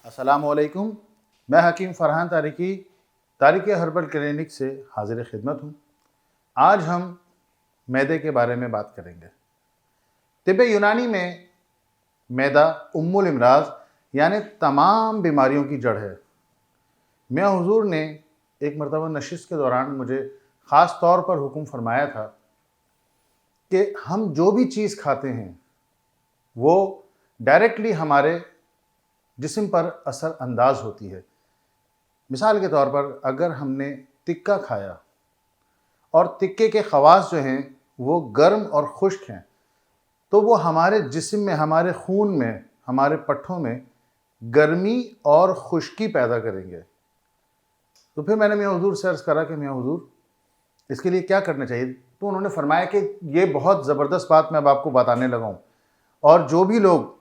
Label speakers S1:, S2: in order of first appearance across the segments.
S1: السلام علیکم، میں حکیم فرحان تارکی تارکی ہربل کلینک سے حاضر خدمت ہوں۔ آج ہم معدے کے بارے میں بات کریں گے۔ طب یونانی میں معدہ ام الامراض یعنی تمام بیماریوں کی جڑ ہے۔ میاں حضور نے ایک مرتبہ نشست کے دوران مجھے خاص طور پر حکم فرمایا تھا کہ ہم جو بھی چیز کھاتے ہیں وہ ڈائریکٹلی ہمارے جسم پر اثر انداز ہوتی ہے۔ مثال کے طور پر اگر ہم نے تکہ کھایا اور تکے کے خواص جو ہیں وہ گرم اور خشک ہیں تو وہ ہمارے جسم میں، ہمارے خون میں، ہمارے پٹھوں میں گرمی اور خشکی پیدا کریں گے۔ تو پھر میں نے میاں حضور سے عرض کرا کہ میاں حضور اس کے لیے کیا کرنا چاہیے؟ تو انہوں نے فرمایا کہ یہ بہت زبردست بات میں اب آپ کو بتانے لگا ہوں، اور جو بھی لوگ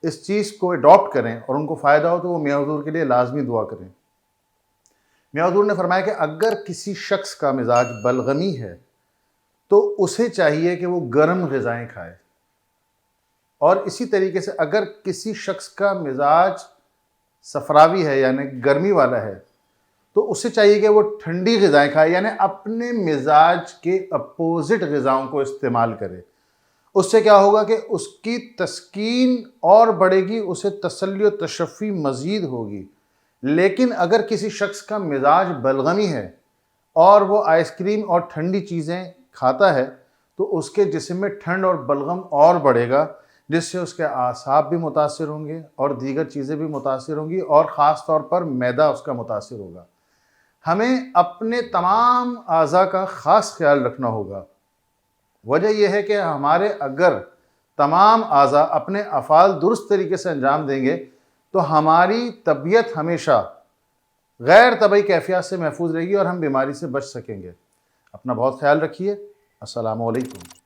S1: اس چیز کو اڈاپٹ کریں اور ان کو فائدہ ہو تو وہ میاں حضور کے لیے لازمی دعا کریں۔ میاں حضور نے فرمایا کہ اگر کسی شخص کا مزاج بلغمی ہے تو اسے چاہیے کہ وہ گرم غذائیں کھائے، اور اسی طریقے سے اگر کسی شخص کا مزاج صفراوی ہے یعنی گرمی والا ہے تو اسے چاہیے کہ وہ ٹھنڈی غذائیں کھائے، یعنی اپنے مزاج کے اپوزٹ غذاؤں کو استعمال کرے۔ اس سے کیا ہوگا کہ اس کی تسکین اور بڑھے گی، اسے تسلی و تشفی مزید ہوگی۔ لیکن اگر کسی شخص کا مزاج بلغمی ہے اور وہ آئس کریم اور ٹھنڈی چیزیں کھاتا ہے تو اس کے جسم میں ٹھنڈ اور بلغم اور بڑھے گا، جس سے اس کے اعصاب بھی متاثر ہوں گے اور دیگر چیزیں بھی متاثر ہوں گی، اور خاص طور پر معدہ اس کا متاثر ہوگا۔ ہمیں اپنے تمام اعضاء کا خاص خیال رکھنا ہوگا۔ وجہ یہ ہے کہ ہمارے اگر تمام اعضاء اپنے افعال درست طریقے سے انجام دیں گے تو ہماری طبیعت ہمیشہ غیر طبعی کیفیات سے محفوظ رہے گی اور ہم بیماری سے بچ سکیں گے۔ اپنا بہت خیال رکھیے۔ السلام علیکم۔